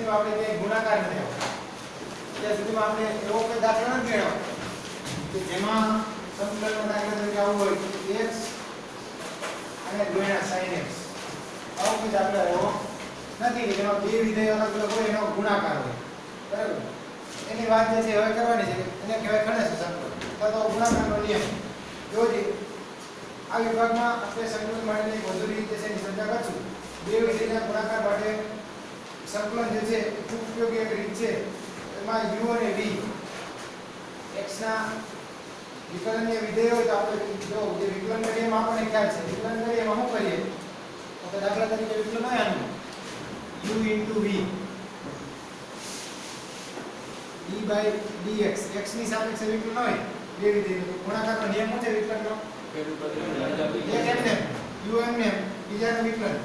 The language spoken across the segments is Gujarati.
સુધીમાં આપણે ક્યાંય ગુણાકાર નથી આવતો. અત્યાર સુધીમાં આપણે એવો કોઈ દાખલો નથી ગણ્યો કે જેમાં સંકલનનો દાખલા તરીકે આવું હોય x અને ગુણ્યા sin x. આવો કોઈ દાખલો એવો નથી કે જેમાં બે વિધેય અલગ અલગ હોય એનો ગુણાકાર હોય. બરાબર? એની વાત જે છે હવે કરવાની છે. એને કહેવાય ખણેશ સંકલન અથવા તો ગુણાકારનો નિયમ. જોજે આ વિભાગમાં આપણે સંકલન માટેની વધુ રીતે છે એની ચર્ચા કરશું. બે વિધેયના ગુણાકાર માટે સંકલન જે છે ખૂબ ઉપયોગી એક રીત છે. એમાં u અને v x ના વિકલનીય વિધેય હોય તો આપણે જો જે વિકલન કરીએ એમાં આપણને ખ્યાલ છે. વિકલન કરીએ એમાં શું કરીએ તો દાખલા તરીકે વિકલન હોય આનું u into v d by dx x ની સાપેક્ષે વિકલન હોય બે વિધેય તો ગુણાકારનો નિયમ શું છે વિકલનનો? એક એમને u એમને બીજાનું વિકલન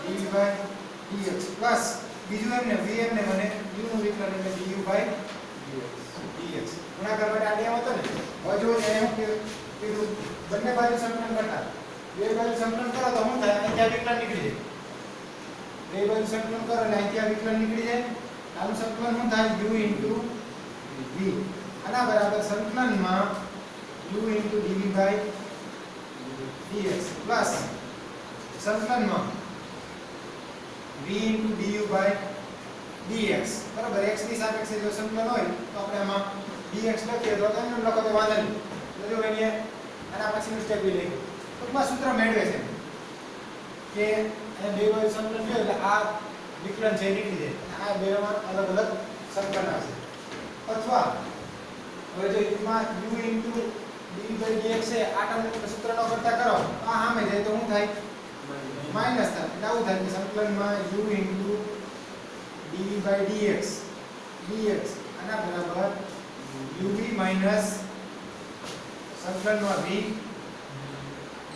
d by dx પ્લસ બીજું એમને v એમને મને u નું વિકલન એટલે du by dx. ગુણાકાર માટે આ નિયમ હતો ને. હવે જો એને શું કીધું બંને બાજુ સંકલન કરતા બે બાજુ સંકલન કરો તો શું થાય? અહીંથી આ વિકલન નીકળી જાય. બે બાજુ સંકલન કરો એટલે અહીંથી આ વિકલન નીકળી જાય. આનું સંકલન શું થાય? u into v. આના બરાબર સંકલનમાં u into dv by dx plus સંકલનમાં v into du by dx. બરાબર? x ની સાપેક્ષે જો સંકલન હોય તો આપણે આમાં dx લખીએ તો એમ લખો તો વાંધો નહીં. તો જો એને આના પછીનું સ્ટેપ બી લઈએ. ટૂંકમાં સૂત્ર મેળવે છે કે આ બે બાજુ સંકલન થયું એટલે આ વિકલન છે નીકળી જાય. આ બેમાં અલગ અલગ સંકલન આવશે. અથવા હવે જો એમાં u into dv by dx છે આ ટર્મ સૂત્રનો કરતા કરો આ સામે જાય તો શું થાય? માઈનસ થાય. એટલે આવું થાય કે સંકલનમાં u into dv by dx આના બરાબર uv માઈનસ સંકલનમાં v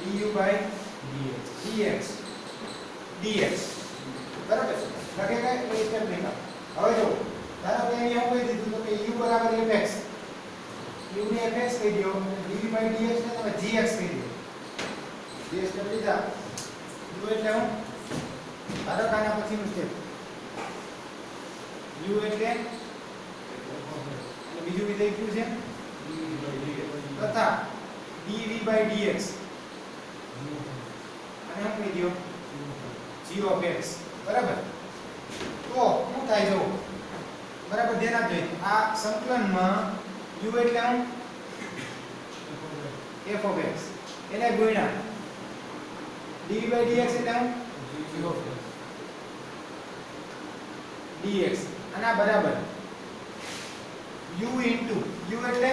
du by dx. બરાબર છે? લખે કે એ સ્ટેપ લીધા. હવે જો ધારો કે અહીંયા હું કહી દીધું તો કે u બરાબર fx u ને fx કહી દો અને dv by dx ને તમે gx કહી દો. જે સ્ટેપ લીધા u એટલે હું ધારો કે આના પછીનું સ્ટેપ u એટલે અને બીજું વિધેય કયું છે? તથા dv by dx અને હું કહી દો g of x. બરાબર? તો શું થાય જો બરાબર ધ્યાન આપજો. આ સંકલનમાં u એટલે હું f of x એને ગુણ્યા dv by dx એટલે હું g of x dx આના બરાબર u into u એટલે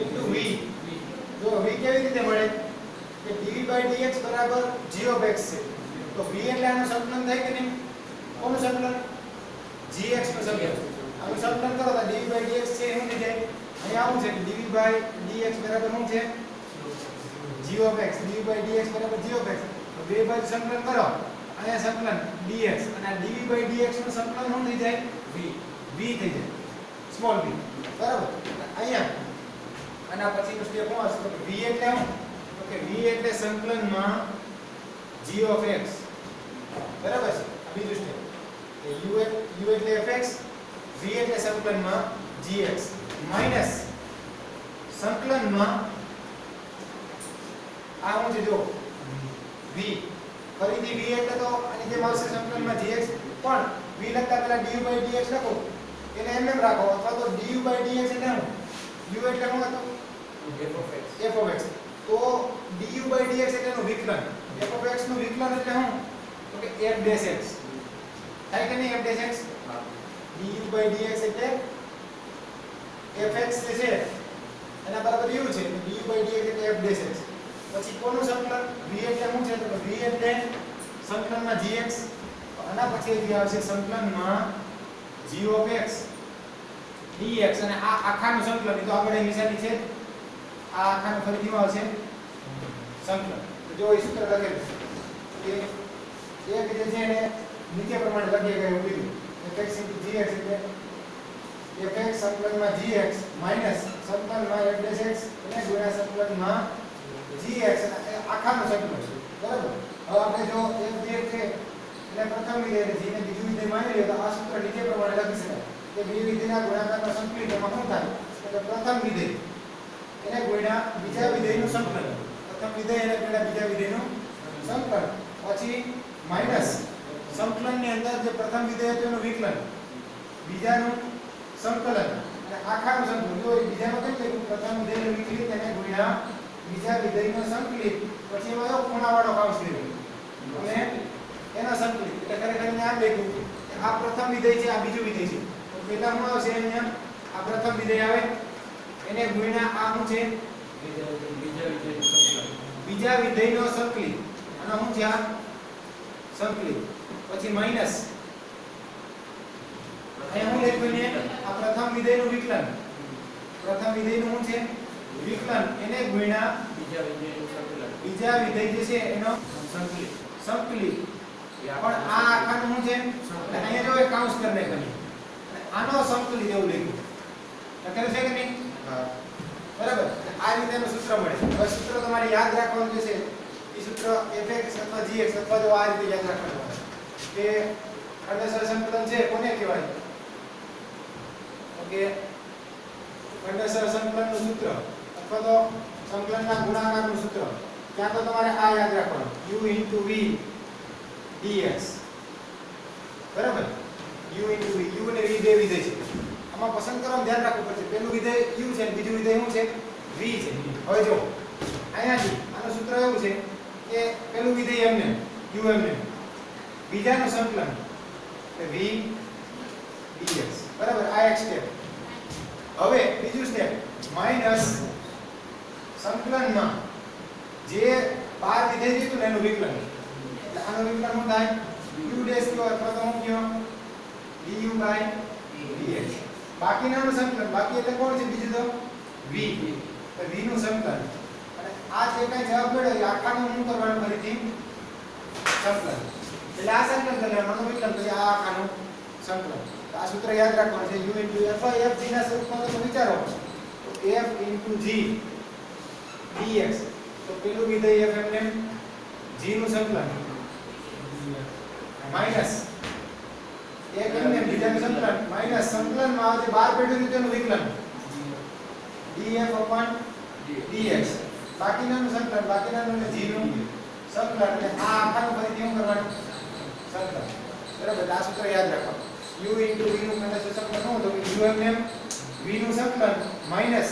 into v. જો v કેવી રીતે મળે કે dv by dx બરાબર g of x છે તો v એટલે આનું સંકલન થાય કે નહીં? કોનું સંકલન? gx નું સંકલન. આનું સંકલન કરો તો dv by dx છે શું થઈ જાય? અહીં આવું છે કે dv by dx બરાબર શું છે? g of x. dv by dx બરાબર g of x. તો બે બાજુ સંકલન કરો અહીંયા સંકલન dx અને આ dv by dx નું સંકલન શું થઈ જાય? v થઈ જાય સ્મોલ v. બરાબર? અહીંયા આના પછીનું સ્ટેપ શું હશે? તો v એટલે શું? તો કે v એટલે સંકલનમાં g of x. બરાબર છે? આ બીજું સ્ટેપ કે u એટલે fx v એટલે સંકલનમાં gx માઈનસ સંકલનમાં આ શું છે જો v. ફરીથી v એટલે તો આની જેમ આવશે સંકલનમાં gx પણ v લખતા પહેલા du by dx લખો એને એમ રાખો અથવા તો du by dx એટલે શું? u એટલે શું હતું? f of x. તો du by dx એટલે નું વિકલન. f of x નું વિકલન એટલે શું? તો કે f dash x. થાય કે નહીં f dash x? du by dx એટલે fx જે છે એના બરાબર u છે. du by dx એટલે f dash x. પછી કોનું સંકલન? v એટલે શું છે? તો v એટલે સંકલનમાં gx. આના પછી જે આવશે સંકલનમાં g of x dx અને આ આખાનું સંકલન. એ તો આપણે નિશાની છે. આ આખાનું ફરીથી શું આવશે? સંકલન. તો જો એ સૂત્ર લખેલું કે એક જે છે એને નીચે પ્રમાણે લખીએ કે એવું કીધું fx gx એટલે fx સંકલનમાં gx માઈનસ સંકલનમાં f dash x અને ગુણ્યા સંકલનમાં gx આખાનો સંકલન બરાબર. હવે આપણે જો f dx છે એટલે પ્રથમ વિધેય અને g ને બીજું વિધેય માની લઈએ તો આ સૂત્ર નીચે પ્રમાણે લખી શકાય કે બે વિધેયના ગુણાકારનો સંકલિત એમાં શું થાય એટલે પ્રથમ વિધેય એને ગુણ્યા બીજા વિધેયનું સંકલન, પ્રથમ વિધેય એને ગુણ્યા બીજા વિધેયનું સંકલન, પછી માઈનસ સંકલનની અંદર જે પ્રથમ વિધેય હતું એનું વિકલન, બીજાનું સંકલન અને આખાનું સંકલન. જો બીજામાં કેમ લખ્યું પ્રથમ વિધેયનું વિકલિત એને ગુણ્યા બીજા વિધેયનું સંકલિત, પછી એમાં જો ખૂણાવાળો કૌંસ લીધો અને એના સંકલિત. એટલે ખરેખર અહીંયા આમ લખ્યું કે આ પ્રથમ વિધેય છે, આ બીજું વિધેય છે. તો પહેલા શું આવશે અહીંયા આ પ્રથમ વિધેય આવે એને ગુણ્યા આ શું છે બીજા વિધેયનો સંકલિત અને શું છે આ સંકલિત, પછી માઈનસ અહીંયા શું લખ્યું ને આ પ્રથમ વિધેયનું વિકલન, પ્રથમ વિધેયનું શું છે વિકલન એને ગુણ્યા બીજા વિધેય જે છે એનો સંકલિત સંકલિત. પણ આ આખાનું શું છે અહીંયા જો એક કૌંસ કરી નાખ્યું આનો સંકલિત એવું લખ્યું લખેલું છે કે નહીં? હા બરાબર. આ રીતેનું સૂત્ર મળે. હવે સૂત્ર તમારે યાદ રાખવાનું જે છે એ સૂત્ર fx અથવા gx અથવા જો આ રીતે યાદ રાખવાનું કે ખંડેસર સંકલન છે કોને કહેવાય? ઓકે, ખંડેસર સંકલનનું સૂત્ર અથવા તો સંકલનના ગુણાકારનું સૂત્ર ત્યાં તો તમારે આ યાદ રાખવાનું u * v dx બરાબર. u * v, u અને v બે વિધેય છે. આમાં પસંદ કરવાનું ધ્યાન રાખવું પડશે. પહેલું વિધેય u છે અને બીજું વિધેય શું છે v છે. હવે જો અહીંયાથી આનું સૂત્ર એવું છે કે પહેલું વિધેય એમને u એમને, બીજાનું સંકલન એટલે v dx બરાબર. આ એક સ્ટેપ. હવે બીજું સ્ટેપ માઈનસ સંકલનમાં જે બાર વિધેય દીધું ને એનું વિકલન. એટલે આનું વિકલન શું થાય u ડેશ કયો અથવા તો શું કયો du/dx. બાકીનાનું સંકલન, બાકી એટલે કોણ છે બીજું તો v, તો v નું સંકલન. અને આ જે કઈ જવાબ મળ્યો એ આખાનું શું કરવાનું ફરીથી સંકલન. એટલે આ સંકલન કરે આનું વિકલન પછી આ આખાનું સંકલન. તો આ સૂત્ર યાદ રાખવાનું છે u * અથવા f g ના સ્વરૂપમાં તમે વિચારો તો f * g dx. તો પેલું વિધેય f એમને g નું સંકલન માઈનસ એક એમને બીજાનું સંકલન માઈનસ સંકલનમાં જે 12 પેઢીનું તેનું વિકલન df/dx. બાકીનાનું સંકલન, બાકીનાનું એટલે g નું સંકલન. એટલે આ આખાનું ફરીથી શું કરવાનું સંકલન બરાબર. આ સૂત્ર યાદ રાખવાનું. u * v નું ખંડેસર સંકલન શું હતું u એમને v નું સંકલન માઈનસ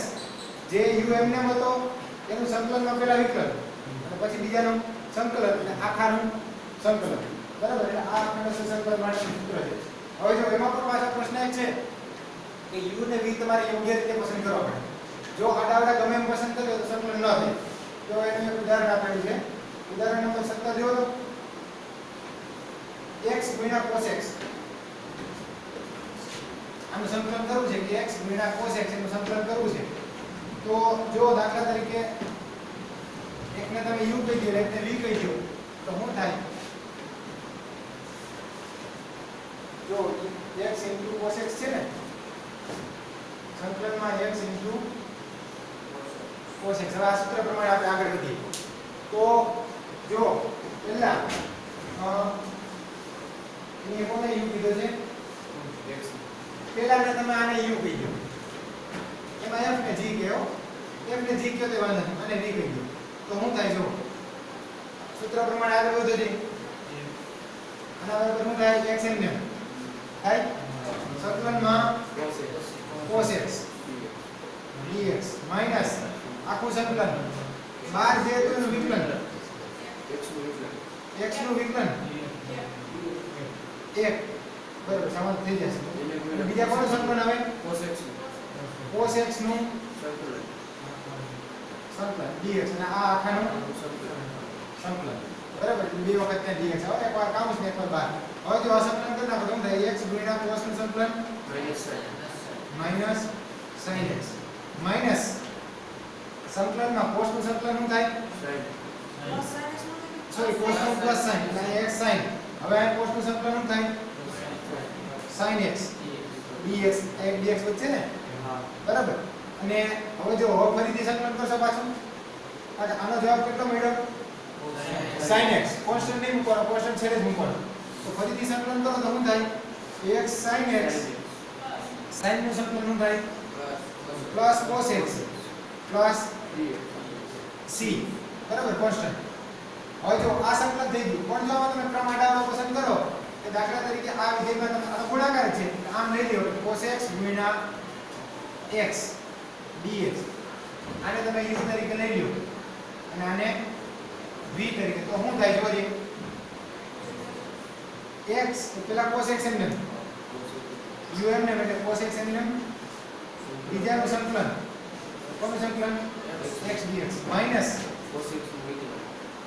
જે u એમને હતો એનું સંકલનમાં પહેલા વિકલન અને પછી બીજાનું સંકલન એટલે આખાનું સંકલન બરાબર. એટલે આ ખંડેસર સંકલન માટેનું સૂત્ર છે. હવે જો એમાં પણ પાછો પ્રશ્ન એક છે કે u ને v તમારે યોગ્ય રીતે પસંદ કરવા પડે. જો આડાવડા ગમે એમ પસંદ કર્યો તો સંકલન ન થાય. તો એનું એક ઉદાહરણ આપેલું છે. ઉદાહરણ નંબર 17 જોવો તો x * cos x આનું સંકલન કરવું છે કે x * cos x એનું સંકલન કરવું છે. તો જો દાખલા તરીકે એકને તમે u કહી દો એકને v કહી દો તો શું થાય? જો x * cos x છે ને સંકલનમાં x * cos x. હવે આ સૂત્ર પ્રમાણે આપણે આગળ વધીએ. તો જો પહેલા એને કોને u કીધો છે x. પહેલાને તમે આને u કહી દો, એમાં f ને g કહો, f ને g કહો તો વાંધો નહીં, આને v કહી દો. તો શું થાય? જો સૂત્ર પ્રમાણે આગળ વધો છે આના બરાબર શું થાય? x એમને થાય સંકલનમાં cos x dx માઈનસ આખું સંકલન 12 જે હતું એનું વિકલન x નું વિકલન 1 બરાબર સમાન થઈ જશે. અને બીજા કોનું સંકલન આવે? cos x નું સંકલન dx અને આ આખાનું સંકલન બરાબર. બે વખત ત્યાં dx આવે, એકવાર કાઉન્સ ને એકવાર બહાર. હવે જો આ સંકલન કરી નાખો તો શું થાય? x * cos નું સંકલન માઈનસ sin x માઈનસ સંકલનમાં cos નું સંકલન શું થાય? સોરી cos નું પ્લસ sin એટલે x sin. હવે આ cos નું સંકલન શું થાય? sin x dx. એક dx વચ્ચે ને બરાબર. અને હવે જો હવે ફરીથી સંકલન કરશો પાછું આનો જવાબ કેટલો મળ્યો sin x કોન્સ્ટન્ટ નહીં મૂકવાનો કોન્સ્ટન્ટ છેલ્લે જ મૂકવાનો તો ફરીથી સંકલન કરો તો શું થાય x sin x sin નું સંકલન શું થાય plus cos x plus c બરાબર કોન્સ્ટન્ટ હવે જો આ સંકલન થઈ ગયું પણ જો આમાં તમે ક્રમ આડાનો પસંદ કરો કે દાખલા તરીકે આ વિધેયમાં તમે આનો ગુણાકાર છે આમ લઈ લ્યો cos x ગુણ્યા x dx આને તમે u તરીકે લઈ લ્યો અને આને v તરીકે તો શું થાય જોજો x પેલા cos x એમ u એમ ને એટલે cos x એમ બીજાનું સંકલન કોનું સંકલન x dx minus cos x નું વિકલન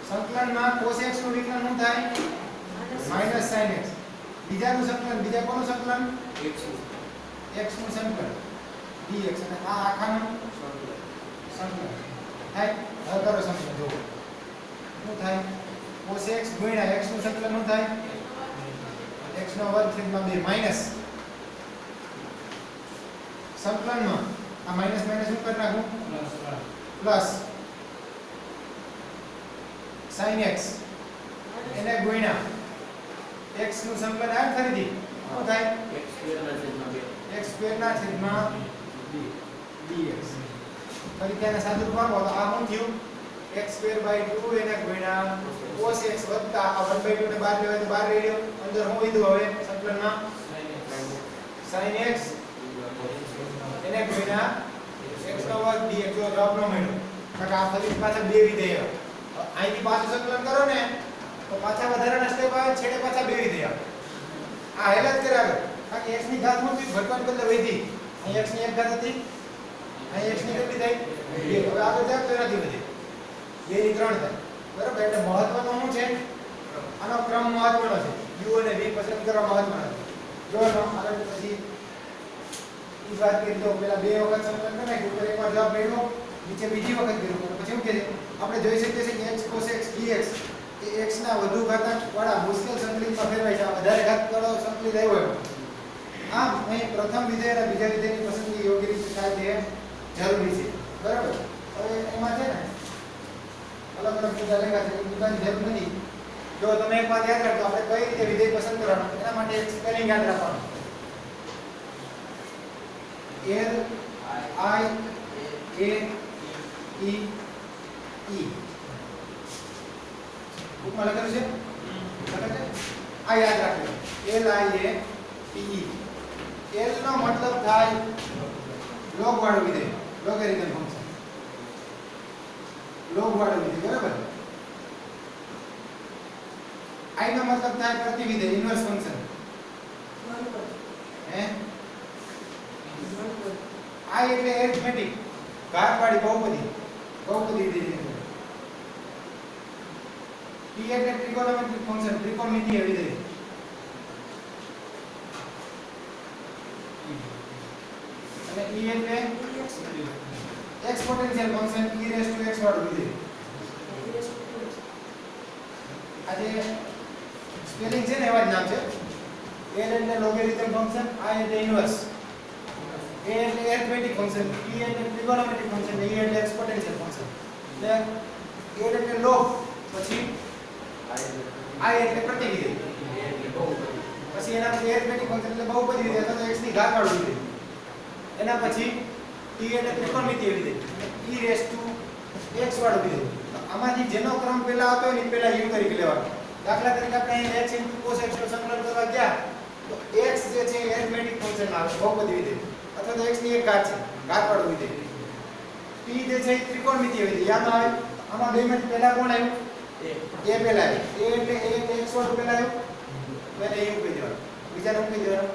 સંકલનમાં cos x નું વિકલન શું થાય માઈનસ sin x બીજાનું સંકલન બીજા કોનું સંકલન x નું સંકલન dx અને આ આખાનું સંકલન થાય હવે કરો સંકલન જો શું થાય cos x ગુણ્યા x નું સંકલન શું થાય x નો વર્ગ છેદમાં 2 માઈનસ સંકલનમાં આ માઈનસ માઈનસ શું કરી નાખું પ્લસ sin x એને ગુણ્યા x નું સંકલન આ ફરીથી શું થાય x સ્ક્વેર ના છેદમાં 2 dx ફરીથી આને સાદું રૂપ આપો તો આ શું થયું x સ્ક્વેર બાય 2 એને ગુણ્યા cos x વત્તા આ 1/2 ને બહાર લેવાય તો બહાર રહી ગયો અંદર શું વધ્યું હવે સંકલનમાં sin x એને ગુણ્યા x નો વર્ગ dx જો જવાબ ન મળ્યો કારણ કે આ ફરીથી પાછા બે વિધેય અહીંથી પાછું સંકલન કરો ને તો પાછા વધારાના સ્ટેપ આવે છેડે પાછા બે વિધેય આ હેલા જ કરે આગળ કારણ કે x ની ઘાત શું થયું ઘટવાને બદલે વધી અહીં x ની એક ઘાત હતી અહીં x ની કેટલી થઈ 2 હવે આગળ જાય તો એનાથી વધે 2 ની 3 થાય બરાબર એટલે મહત્વનું શું છે આનો ક્રમ મહત્વનો છે u અને v પસંદ કરવા મહત્વનો છે જો આગળ પછી ઈ વાત કરી તો પેલા બે વખત સંકલન કરી નાખ્યું ઉપર એકવાર જવાબ મેળવો નીચે બીજી વખત કર્યું પછી શું કહે છે આપણે જોઈ શકીએ છીએ કે x cos x dx એ x ના વધુ ઘાતાંક વાળા મુશ્કેલ સંકલિતમાં ફેરવાય છે વધારે ઘાત વાળો સંકલિત આવ્યો હોય આમ અહીં પ્રથમ વિધેય અને બીજા વિધેયની પસંદગી યોગ્ય રીતે થાય તે જરૂરી છે બરાબર હવે એમાં છે ને અલગ અલગ મુદ્દા લખ્યા છે એ મુદ્દાની જરૂર નથી જો તમે એક વાત યાદ રાખજો આપણે કઈ રીતે વિધેય પસંદ કરવાનું એના માટે એક સ્પેલિંગ યાદ રાખવાનું L I A E E બુકમાં લખેલું છે આ યાદ રાખજો L I A T E L નો મતલબ થાય લોગ વાળું વિધેય લોગેરિધમ ફંક્શન લોગ વાળું વિધેય બરાબર I નો મતલબ થાય પ્રતિવિધેય ઇન્વર્સ ફંક્શન હે I એટલે એરિથમેટિક ઘાતવાળી બહુપદી વિધેય T એટલે ટ્રિગોનોમેટ્રિક ફંક્શન ત્રિકોણમિતિય વિધેય અને E એટલે એક્સપોનેન્શિયલ ફંક્શન e⁻x વાળું વિધેય આ જે સ્પેલિંગ છે ને એવા જ નામ છે L એટલે લોગેરિધમ ફંક્શન I એટલે ઇન્વર્સ A એટલે એરિથમેટિક ફંક્શન T એટલે ટ્રિગોનોમેટ્રિક ફંક્શન E એટલે એક્સપોનેન્શિયલ ફંક્શન એટલે L એટલે લોગ પછી I એટલે પ્રતિવિધેય પછી એના પછી એરિથમેટિક ફંક્શન એટલે બહુપદી વિધેય અથવા તો x ની ઘાત વાળું વિધેય એના પછી T એટલે ત્રિકોણમિતિય વિધેય e⁻x વાળું વિધેય આમાંથી જેનો ક્રમ પહેલા આવતો હોય ને પહેલા u તરીકે લેવાનો દાખલા તરીકે આપણે અહીં x cos x નો સંકલન કરવા ગયા તો x જે છે એરિથમેટિક ફંક્શન આવે બહુપદી વિધેય અથવા તો x ની એક ઘાત છે ઘાત વાળું વિધેય T જે છે એ ત્રિકોણમિતિય વિધેય યાદ આવે આમાં બેમાંથી પહેલા કોણ આવ્યું a પહેલા આવ્યું a એટલે x વાળું પહેલા આવ્યું એટલે u કહી દેવાનું બીજાનું કહી દેવાનું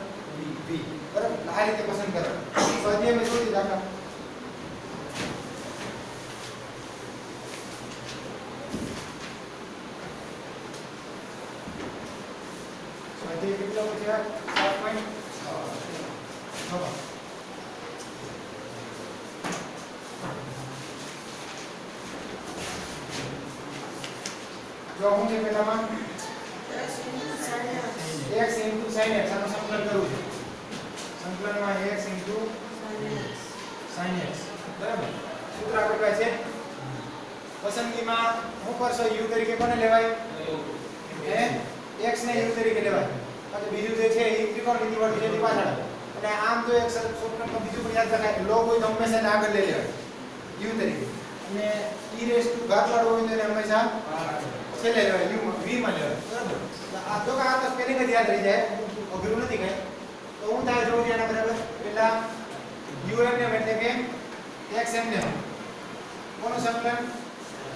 v બરાબર આ રીતે પસંદ કરવાનું સ્વાધ્યાયમાં જોઈ દાખલા સ્વાધ્યાય કેટલો છે 7.6 જો હું જે પેલામાં x sin x આનું સંકલન કરું છું સંકલનમાં x sin x બરાબર સૂત્ર આપણી પાસે પસંદગીમાં હું કરશો u તરીકે કોને લેવાય એ x ને u તરીકે લેવાય અને બીજું જે છે એ ત્રિકોણમિતિ વાળું છે તે પાછળ અને આમ તો એક શોર્ટકટમાં બીજું પણ યાદ રખાય લોગ હોય તો હંમેશા એને આગળ લઈ લેવાય u તરીકે અને e રેસ ટુ ઘાત વાળો હોય તો એને હંમેશા છેલ્લે લેવાય u v માં લેવાય બરાબર આ તો આ તો સ્પેલિંગ જ યાદ રહી જાય અઘરું નથી કઈ તો હું થાય જોઉં એના બરાબર પહેલા umm એટલે કે xmm કોનું સંકલન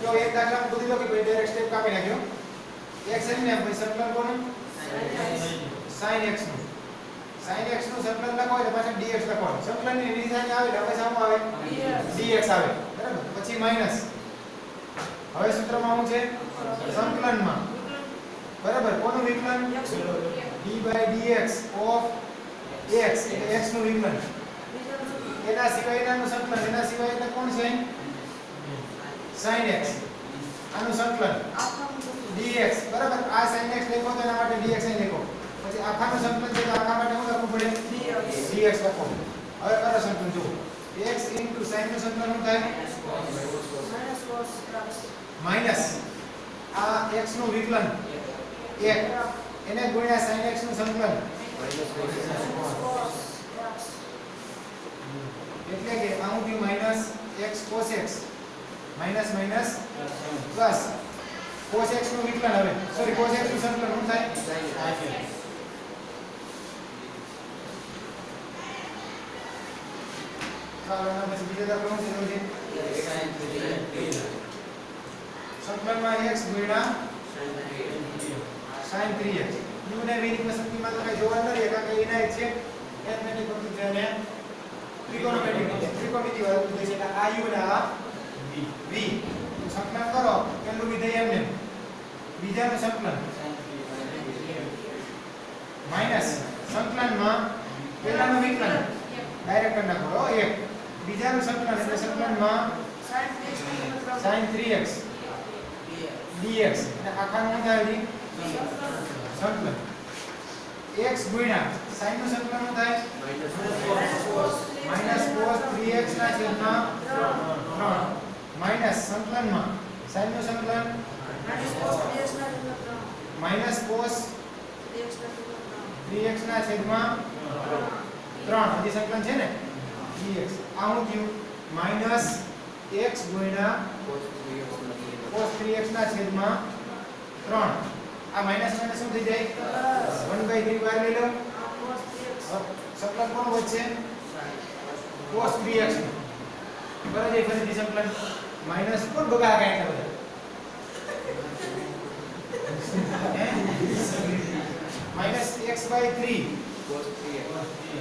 જો એક દાખલામાં પૂછી લો કે ભાઈ ડાયરેક્ટ સ્ટેપ કાપી નાખ્યો xmm પછી સંકલન કોનું sin x નું સંકલન લખો એટલે પાછળ dx લખવાનું સંકલનની નિશાની આવે એટલે હંમેશા શું આવે dx આવે બરાબર પછી માઈનસ હવે સૂત્રમાં શું છે સંકલનમાં બરાબર કોનું વિકલન d/dx of x એટલે x નું વિકલન એના સિવાયનું સંકલન એના સિવાય એટલે કોણ છે sin x આનું સંકલન dx બરાબર આ sin x લખો તો એના માટે dx અહીં લખો પછી આખાનું સંકલન છે તો આખા માટે શું લખવું પડે dx લખો હવે કરો સંકલન જુઓ x sin નું સંકલન શું થાય માઈનસ આ x નું વિકલન 1 એને ગુણ્યા sin x નું સંકલન એટલે કે આ હું થયું minus x cos x minus minus plus cos x નું વિકલન હવે સોરી cos x નું સંકલન શું થાય ચાલો એના પછી બીજો દાખલો શું છે સંકલનમાં x ગુણ્યા sin 3x u ને v ની પસંદગીમાં તો કઈ જોવા નથી કારણ કે એના જ છે એથમેટિક પદ્ધતિ અને ત્રિકોણમિતિ વાળું છે એટલે આ u ને આ v તો સંકલન કરો પહેલું વિધેય એમને બીજાનું સંકલન માઈનસ સંકલનમાં પહેલાનું વિકલન ડાયરેક્ટ કરી નાખો 1 બીજાનું સંકલન એટલે સંકલનમાં sin 3x dx એટલે આખાનું શું થાય છે સંકલન x ગુણ્યા sin નું સંકલન શું થાય માઈનસ cos 3x ના છેદમાં 3 માઈનસ સંકલનમાં sin નું સંકલન માઈનસ cos 3x ના છેદમાં 3 હજી સંકલન છે ને dx આ શું થયું માઈનસ x ગુણ્યા cos 3x ના છેદમાં 3 આ માઈનસ માઈનસ શું થઈ જાય 1/3 બહાર લઈ લો સંકલન કોણ વચ્ચે cos 3x બરાબર છે ફરીથી સંકલન માઈનસ કોણ બગા કાય છે બધા minus x/3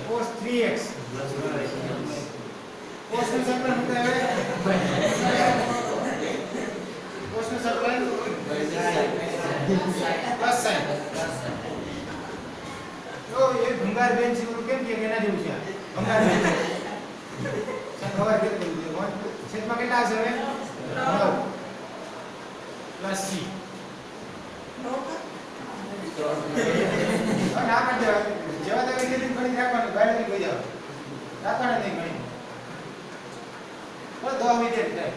cos 3x cos નું સંકલન શું થાય cos નું સંકલન પ્લસ sin તો એ ભંગાર બેન છે કેમ કે એના જેવું છે ભંગાર બેન ખબર કે છેદમાં કેટલા આવશે હવે 9 પ્લસ c અને આ કાઢ દેવા જેવા તમે કીધું ગણિત રાખવાનું બહાર નથી કોઈ જાવ રાખવાના નહીં ગણિત તો 10 વિદ્યાર્થી થાય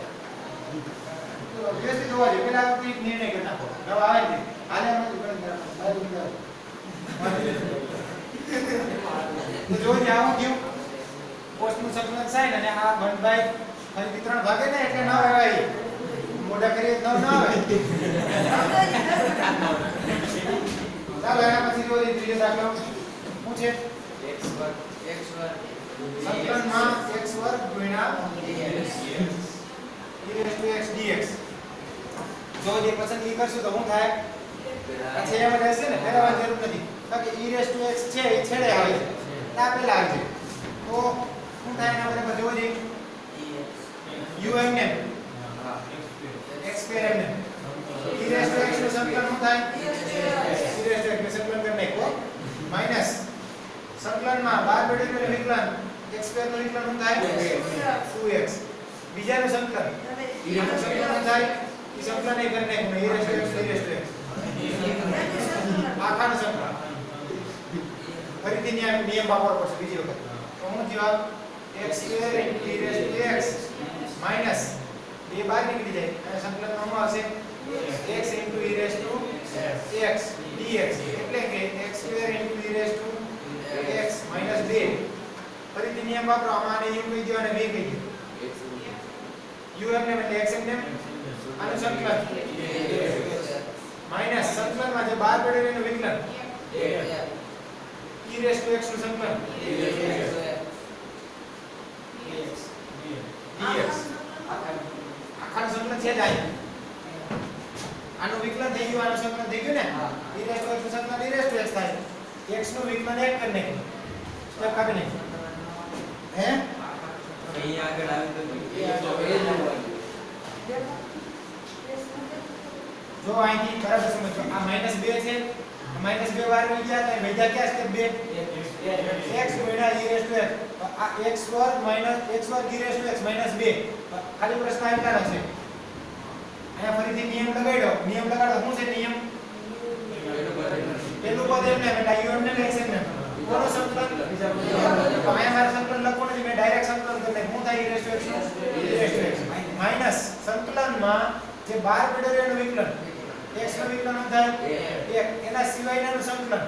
તો વ્યવસ્થિત હોવા જોઈએ પેલા એક નિર્ણય કરી નાખો નવા આવે ને આને એમાં ગણિત રાખવાનું તો જો જે આવું ગયું cos નું સંકલન sin અને આ 1/3 ફરીથી 3 ભાગે ને એટલે ન આવે મોઢા કરીએ તો ન આવે ચાલો એના પછી જો ત્રીજો દાખલો શું છે સંકલનમાં x2 ગુણ્યા e x dx જો જે પસંદગી કરશું તો શું થાય પછી એમ રહેશે ને ફેરવવાની જરૂર નથી કારણ કે e x છે એ છેડે આવે છે આ પહેલા આવે છે તો શું થાય એના બરાબર જોવો જોઈએ umn x2mn e x નું સંકલન શું થાય e x ને સંકલન કરી નાખો માઈનસ સંકલનમાં 12 બેડીનું વિકલન x2 નું વિકલન શું થાય 2x બીજાનું સંકલન e નું સંકલન શું થાય એ સંકલન એ કરી નાખો e x આખાનું સંકલન ફરીથી નિયમ વાપરવો પડશે બીજી વખત તો શું જવાબ x2 e x માઈનસ બે બહાર નીકળી જાય અને સંકલનમાં શું આવશે x e x dx એટલે કે x2 e x 2 ફરીથી નિયમ વાપરો આમાં આને u કહી દો અને v કહી દો u એમને એટલે x એમને આનું સંકલન માઈનસ સંકલનમાં જે બહાર પડેલું એનું વિકલન e x નું સંકલન dx આખાનું સંકલન છે જ આનું વિકલન થઈ ગયું આનું સંકલન થઈ ગયું ને e x નું સંકલન e x થાય x નું વિકલન 1 કરી નાખ્યું સ્ટેપ કાપી નાખ્યું હે અહીંયા આગળ આવી તો જો અહીંથી બરાબર સમજો આ -2 છે -2 વાર લઈ ગયા તો વૈધા ક્યાં સ્ટેપ 2 x ગુણ્યા e x આ x વર્ગ x વર્ગ e x -2 ખાલી પ્રશ્ન આવવાનો છે અહીંયા ફરીથી નિયમ લગાડો નિયમ લગાડો શું છે નિયમ પેલું પદ એમને બેટા u એમને x એમને કોનો સંકલન અહીંયા મારે સંકલન લખવાનું છે મેં ડાયરેક્ટ સંકલન કરી નાખ્યું શું થાય e x માઈનસ સંકલનમાં જે બહાર પડેલું એનું વિકલન x નું વિકલન શું થાય 1 એના સિવાયનું સંકલન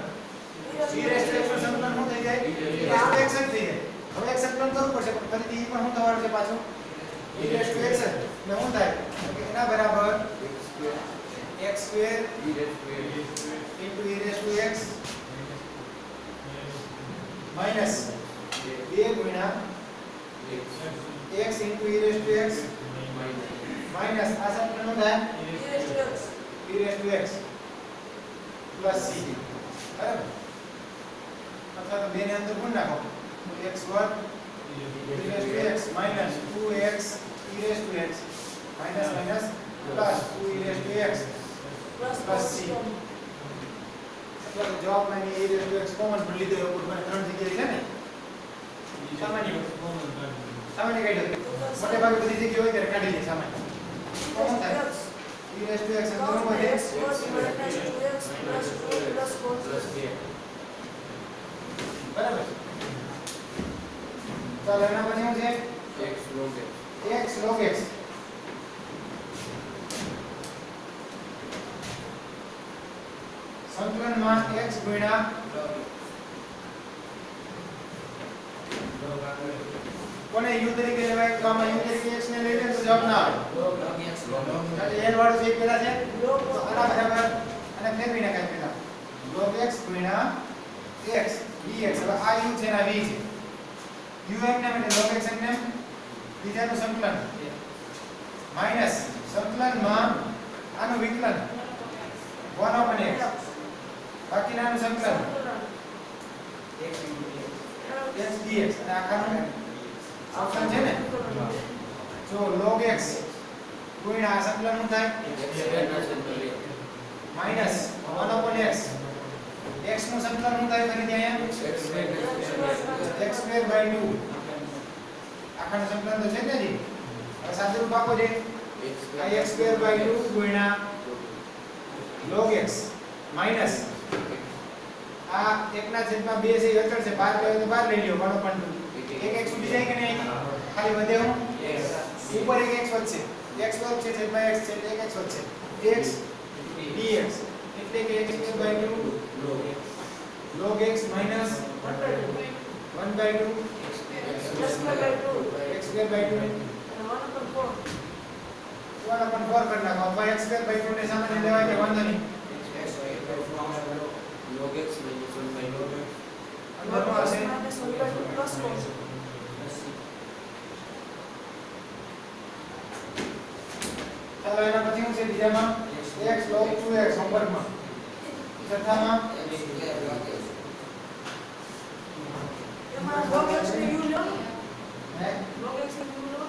e x નું સંકલન શું થઈ જાય e x થઈ જાય હવે એક સંકલન કરવું પડશે પણ ફરીથી e પણ શું થવાનું છે પાછું e x એટલે શું થાય કે એના બરાબર x2 e x માઈનસ 2 ગુણ્યા x e x માઈનસ આ સંકલન શું થાય e x પ્લસ c બરાબર અથવા તો બે ને અંદર ગુણ નાખો x વર્ગ e x minus 2x e x minus minus plus 2 e x plus c એટલે જવાબમાં e x કોમન પણ લીધો એવું મને ત્રણ જગ્યાએ છે ને સામાન્ય કાઢ્યો મોટે ભાગે બધી જગ્યાએ હોય ત્યારે કાઢી લે સામાન્ય કોમન થાય e x અંદર હોય x બરાબર ચાલો એના પછી શું છે x log x સંકલનમાં x ગુણ્યા કોને u તરીકે લેવાય તો આમાં u તરીકે x ને લઈ લે તો જવાબ ના આવે એટલે n વાળો જે પેલા છે તો આના બરાબર અને ફેરવી નાખાય પેલા log x ગુણ્યા x dx હવે આ u છે ના v છે u એમને એટલે log x એમને બીજાનું સંકલન માઈનસ સંકલનમાં આનું વિકલન 1/x બાકીનાનું સંકલન x dx અને આખાનું સંકલન છે ને જો log x ગુણ્યા આ સંકલન શું થાય માઈનસ 1/x x નું સંકલન શું થાય ફરીથી અહીંયા x2/2 આખાનું સંકલન તો છે ને જી હવે સાદુરૂપ આપો છે આ x2/2 ગુણ્યા log x માઈનસ આ 1/2 છે એ અચળ છે બહાર લેવો તો બહાર લઈ લ્યો 1/2 એક x ઉડી જાય કે નહીં ખાલી વધે હું ઉપર એક x વધશે x વર્ગ છે છેદમાં x છે એટલે એક x વધશે x dx એટલે કે x2/2 log x minus 1/2 x2/2 1/4 કરી નાખો અથવા x2/2 ને સામાન્ય લેવાય કે વાંધો નહીં log x minus 1/2 અંદરનો આવશે ચાલો એના પછી શું છે બીજામાં x log 2x હોમવર્કમાં છઠ્ઠામાં log x ને u લો હે log x ને u લો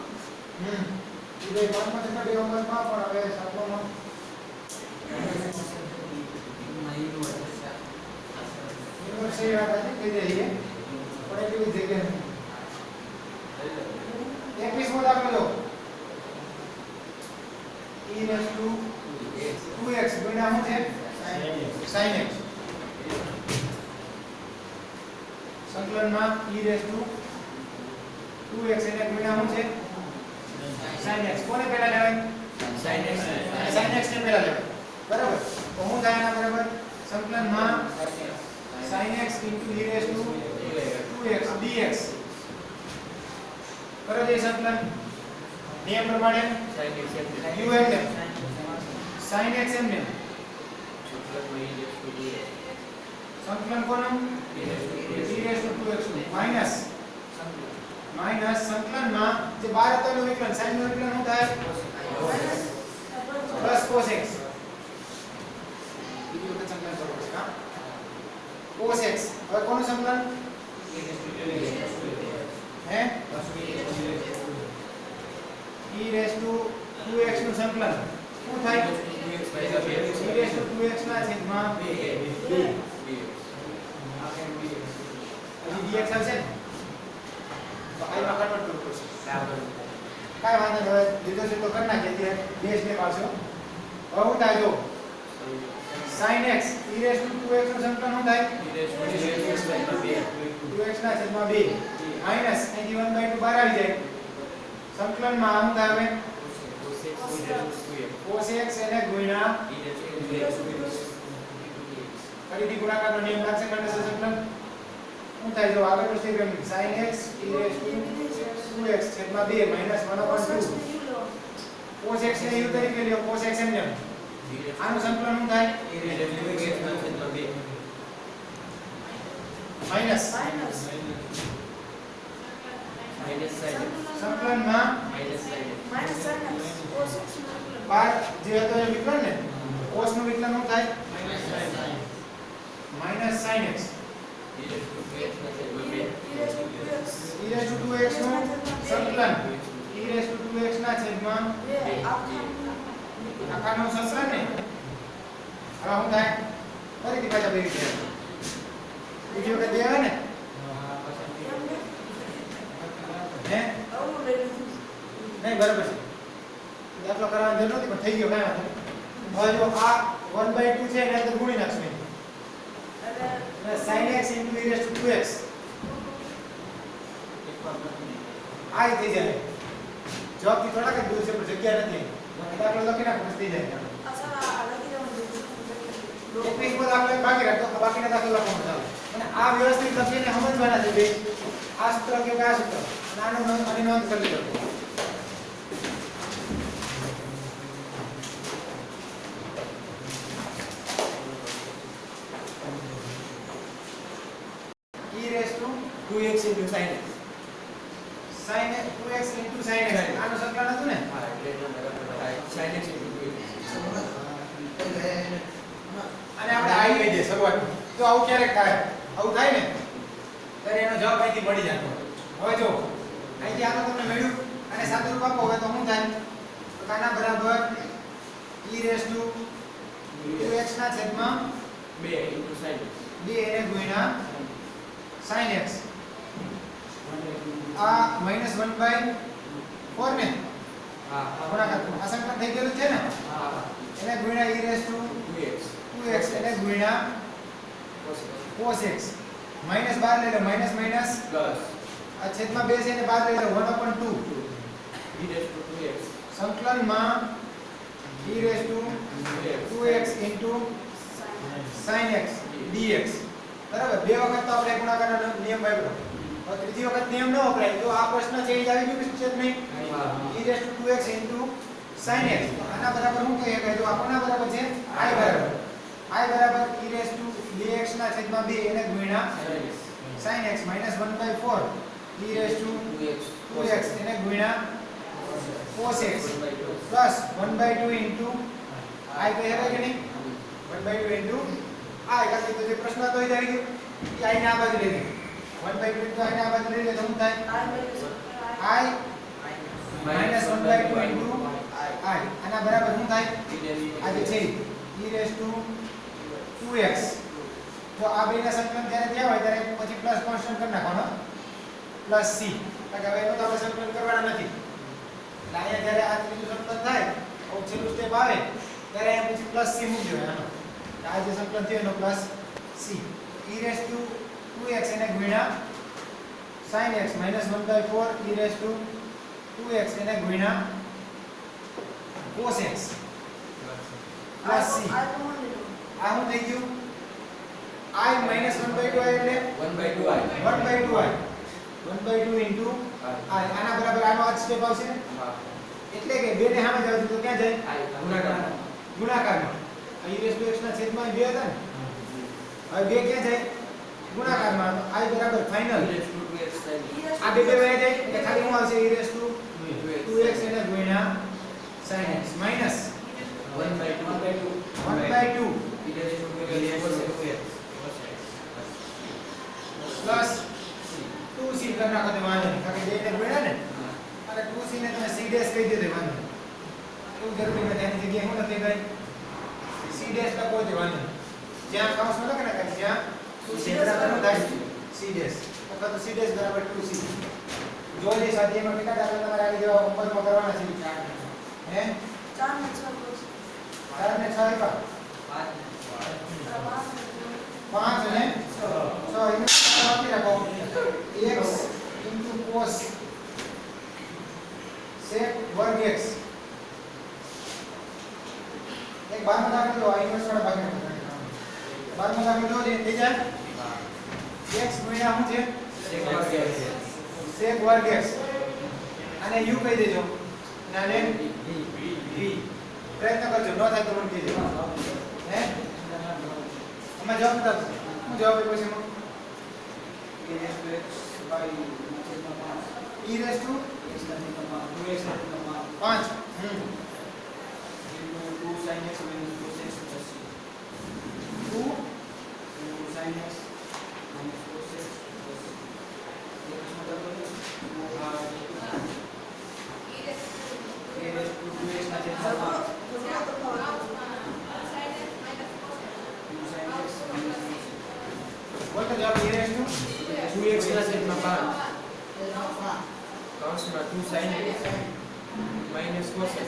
એ બે પાંચમા છઠ્ઠા હોમવર્કમાં પણ હવે સાતમામાં યુનિવર્સિટી વાત આજે કહી દઈએ પણ એટલી જગ્યા નહીં 21મો દાખલો લો e raised to 2x ગુણ્યા શું છે sin x સંકલનમાં e raised to 2x એને ગુણ્યા શું છે sin x કોને પહેલા લેવાય sin x sin x ને પહેલા લેવાય બરાબર તો હું થાય એના બરાબર સંકલનમાં sin x e raised to 2x dx કરો જે સંકલન નિયમ પ્રમાણે sin x u એટલે sin x એમને સંકલન કોનું e raised to 2x minus સંકલનમાં જે બહાર હતો એનું વિકલન sin નું વિકલન શું થાય પ્લસ cos x બીજું વખત સંકલન કરવું પડશે હા cos x હવે કોનું સંકલન હે e raised to 2x નું સંકલન શું થાય e raised to 2x ના છેદમાં 2 હજી dx આવશે ને તો આઈ માં કન્વર્ટ કરવું પડશે કાઈ વાંધો નહીં હવે લીધો છે તો કરી નાખીએ ત્યાં બેઝ ને પાછો હવે શું થાય જો sin x e raised to 2x નું સંકલન શું થાય 2x ના છેદમાં 2 માઈનસ અહીંથી 1/2 બહાર આવી જાય સંકલનમાં આમ થાય હવે cos x એને ગુણ્યા ફરીથી ગુણાકારનો નિયમ લાગશે માટે સંકલન શું થાય જો આગળનું સ્ટેપ એમ sin x e raised to 2x છેદમાં 2 માઈનસ 1/2 cos x ને u તરીકે લ્યો cos x એમ આનું સંકલન શું થાય માઈનસ સંકલનમાં બાર જે હતો એ વિકલન ને cos નું વિકલન શું થાય minus sin x e raised to 2x નું સંકલન e raised to 2x ના છેદમાં આખાનું સંકલન ને હવે શું થાય ફરીથી પાછા બેસી ગયા બીજી વખત બે આવે ને હે નહીં બરાબર છે દાખલો કરવાની જરૂર નથી પણ થઈ ગયો કાંઈ વાંધો નહીં હવે જો આ 1/2 છે એને અંદર ગુણી નાખશું અને sin x e raised to 2x આ થઈ જાય જવાબ થી થોડાક જ દૂર છે પણ જગ્યા નથી દાખલો લખી નાખો બસ થઈ જાય એક એક પર દાખલો બાકી રાખો બાકીના દાખલો લખવાનું ચાલો અને આ વ્યવસ્થિત લખીને સમજવાના છે બે આ સૂત્ર કે આ સૂત્ર નાનો આની નોંધ કરી લેજો e raised to 2x into sin x sin 2x into sin x આનું સંકલન હતું ને હા એટલે sin x into 2x અને આપણે આવી ગઈ છે શરૂઆતમાં તો આવું ક્યારેક થાય આવું થાય ને ત્યારે એનો જવાબ અહીંથી મળી જતો હવે જો અહીંથી આનો તમને મળ્યું અને સાદું રૂપ આપો હવે તો શું થાય તો કાના બરાબર e raised to 2x ના છેદમાં 2 into sin x 2 એને ગુણ્યા sin x આ -1/4 ને હા ગુણાકાર આ સંકલન થઈ ગયેલું છે ને હા એને ગુણ્યા e raised to 2x એને ગુણ્યા cos x માઈનસ બહાર લઈ લો માઈનસ માઈનસ પ્લસ આ છેદમાં 2 છે એને બહાર લઈ લો 1/2 e raised to 2x સંકલનમાં e raised to 2x into sin x dx બરાબર બે વખત તો આપણે ગુણાકારનો નિયમ વાપર્યો હવે ત્રીજી વખત નિયમ ન વપરાય તો આ પ્રશ્ન ચેન્જ આવી ગયું કે છે નહીં e raised to 2x into sin x આના બરાબર શું કહીએ કે જો આપણા બરાબર છે i બરાબર e raised to 2x ના છેદમાં 2 એને ગુણ્યા sin x -1/4 e raised to 2x એને ગુણ્યા cos x plus 1/2 into i કહેવાય કે નહીં 1/2 into i કારણ કે તો જે પ્રશ્ન હતો એ આવી ગયો કે i ને આ બાજુ લઈ લે 1/2 into i ને આ બાજુ લઈ લે તો શું થાય i -1/2 into i આના બરાબર શું થાય આ જે છે e raised to 2x તો આ બેના સંકલન જ્યારે થયા હોય ત્યારે પછી પ્લસ કોન્સ્ટન્ટ કરી નાખવાનો પ્લસ c કારણ કે હવે એનો તો આપણે સંકલન કરવાના નથી એટલે અહીંયા જ્યારે આ ત્રીજું સંકલન થાય તો છેલ્લું સ્ટેપ આવે ત્યારે અહીંયા પછી પ્લસ c મૂકી દેવાનો આ જે સંકલન થયું એનો plus c e raised to 2x એને ગુણ્યા sin x -1/4 e raised to 2x એને ગુણ્યા cos x આ plus c આ કોમન લેલો આ શું થઈ ગયું I minus 1 by 2 એટલે 1/2 I. 1 by 2 I 1 by 2 into I આના બરાબર આનો આ સ્ટેપ આવશે ને હા. એટલે કે 2 ને સામે જાવ તો ક્યાં જાય I ગુણાકાર. ગુણાકારમાં આ e raised to x ના છેદમાં 2 હતા ને હવે 2 ક્યાં જાય ગુણાકારમાં તો I બરાબર final e raised to 2x sin આ બે બે વહી જાય એટલે ખાલી શું આવશે e raised to 2x એને ગુણ્યા sin x minus 1/2 1 by 2 e raised to 2x cos x. plus 2c કરી નાખો તો વાંધો નહીં કારણ કે 2 ને ગુણ્યા ને અને 2c ને તમે c ડેશ કહી દીધો વાંધો નહીં એવું જરૂરી નથી એની જગ્યાએ શું નથી ગઈ c ડેશ લખો તો વાંધો નહીં જ્યાં કૌંસમાં લખે ને કે જ્યાં 2c બરાબર શું થાય c ડેશ અથવા તો c ડેશ બરાબર 2c જો જે સ્વાધ્યાયમાં કેટલા દાખલા તમારે આગળ જેવા હોમવર્કમાં કરવાના છે હે 4 ને 6 plus 4 ને 6 આપ્યા 5 અને 6 એને લખી રાખો x into cos sec વર્ગ x એક 12 દાખલો જો આ ઇન્વર્સ વાળા ભાગને 12 દાખલો જો જે થઈ જાય x ગુણ્યા શું છે sec વર્ગ x અને u કહી દેજો અને આને v પ્રયત્ન કરજો ન થાય તો મને કહેજો હે આમાં જવાબ બતાવો શું જવાબ આપ્યો છે એમાં e raised to 5 બોલતો જવાબ e raised to 2x ના છેદમાં 5 કૌંસમાં 2 sin x minus cos x.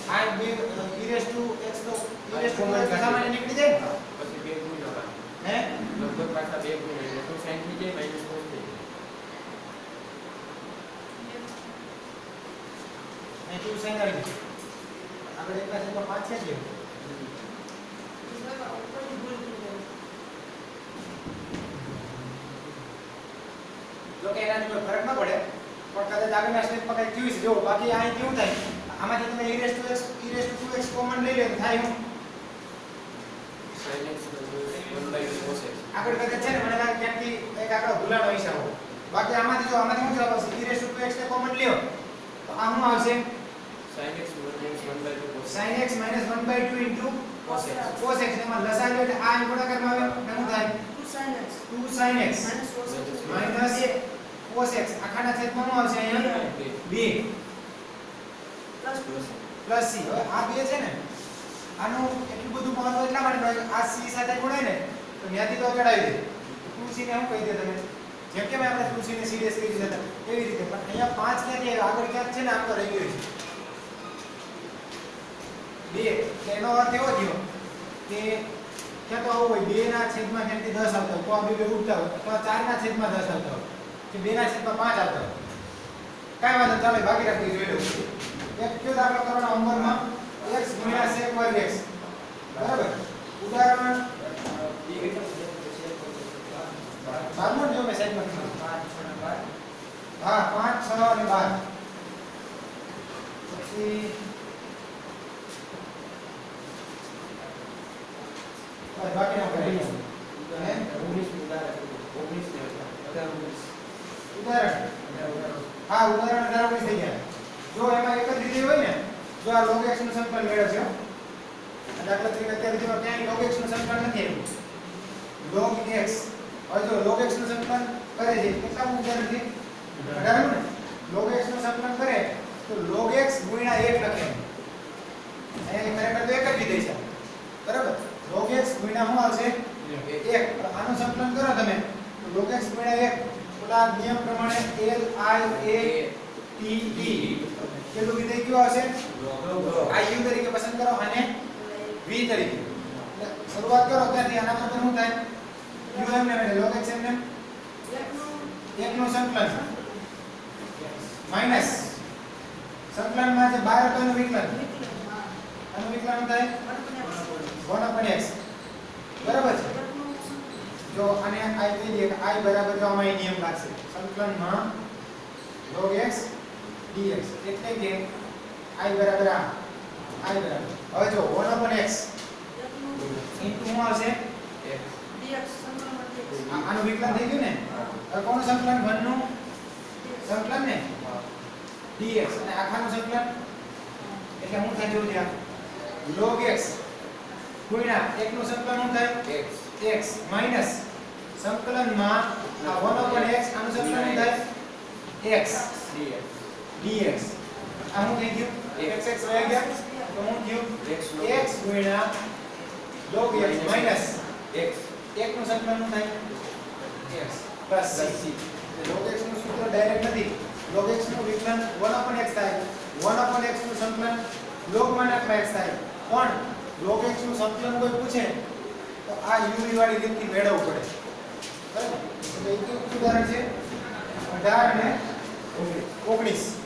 આ બે e raised to x તો e raised to x સામાન્ય નીકળી જાય ને પછી 2 ગુણ્યા હે લગભગ પાછા 2 ગુણ્યા એટલે 2 sin થઈ જાય minus cos થઈ જાય. અહીં 2 sin આવી ગયું આપણે એક પાસે તો 5 છે જ જો કે એનાથી કોઈ ફરક ન પડે પણ કદાચ આગળના સ્ટેપમાં કંઈક થયું છે જો બાકી અહીં કેવું થાય આમાંથી તમે e raised to 2x common લઈ લે તો થાય શું sin x minus 1/2 cos x. આગળ કદાચ છે ને મને લાગે ક્યાંકથી એક આંકડો ભૂલાનો હિસાબ હોય બાકી આમાંથી જો આમાંથી શું જવાબ આવશે e raised to 2x ને કોમન લ્યો તો આ શું આવશે sin x minus 1/2 cos x. sin x minus 1/2 into cos x. cos x એમાં લસા લ્યો એટલે આ ગુણાકારમાં આવે એટલે શું થાય 2 sin x minus cos x આખાના છેદમાં શું આવશે અહીંયા 2 પ્લસ c હવે આ 2 છે ને આનું એટલું બધું મહત્વ એટલા માટે હોય કે આ c સાથે ગુણાય ને તો ત્યાંથી તો ચડાવી દે 2c ને શું કહી દે તમે જેમ કે આપણે 2c ને c ડેશ કહી દીધા હતા એવી રીતે પણ અહીંયા 5 ક્યાંથી આવ્યા આગળ ક્યાંક છે ને આમ તો રહી ગયું છે 2 એટલે એનો અર્થ એવો થયો કે ક્યાં તો આવું હોય 2 ના છેદમાં જેમથી 10 આવતા હોય તો આ બે બે ઉડતા હોય અથવા 4 ના છેદમાં 10 આવતા હોય કે 2 ના છેદમાં 5 આવતા હોય કાંઈ વાંધો ચાલો બાકી રાખી જોઈ લઉં એક કયો દાખલો કરવાનો હોમવર્કમાં x ગુણ્યા sec વર્ગ x બરાબર ઉદાહરણ 12 જો મેં સાઈડમાં કીધું હા 5 6 અને 12 પછી બાકી ના કરી હે 19 ઉદાહરણ હા ઉદાહરણ 19 થઈ ગયા જો એમાં એક જ રીતે હોય ને જો આ log x નું સમીકરણ મેળવશે દાખલા તરીકે અત્યારે જો ક્યાંય log x નું સમીકરણ નથી આવ્યું log x હવે જો log x નું સમીકરણ કરે છે કેટલા ઉદાહરણ છે 18 ને log x નું સમીકરણ કરે તો log x ગુણ્યા 1 લખે એ ખરેખર તો એક જ વિધેય છે બરાબર log x ગુણ્યા શું આવશે 1 આનું સંકલન કરો તમે તો log x ગુણ્યા 1 ઓલા નિયમ પ્રમાણે l i a t e કેટલું વિધેય કયું આવશે i u તરીકે પસંદ કરો અને v તરીકે એટલે શરૂઆત કરો ત્યાંથી આના બરાબર શું થાય um ને એટલે log x એમ ને એકનું સંકલન માઈનસ સંકલનમાં જે બહાર હતો એનું વિકલન આનું વિકલન થાય 1/x બરાબર છે જો આને આ કહી દઈએ કે i બરાબર જો આમાં નિયમ લાગશે સંકલનમાં log x dx એટલે કે i બરાબર આ i બરાબર હવે જો 1/x ઇન્ટુ શું આવશે આનું વિકલન થઈ ગયું ને હવે કોનું સંકલન 1 નું સંકલન ને dx અને આખાનું સંકલન એટલે શું થાય જોજો log x ગુણ્યા 1 નું સંકલન શું થાય x માઈનસ સંકલનમાં આ 1/x આનું સંકલન શું થાય x dx આ શું થઈ ગયું x રહી ગયા તો શું થયું x ગુણ્યા log x માઈનસ x 1 નું સંકલન શું થાય x plus c log x નું સૂત્ર ડાયરેક્ટ નથી log x નું વિકલન 1/x થાય 1/x નું સંકલન log x થાય પણ log x નું સંકલન કોઈ પૂછે તો આ u વાળી રીતથી મેળવવું પડે બરાબર એટલે એક ઉદાહરણ છે 18 અને 19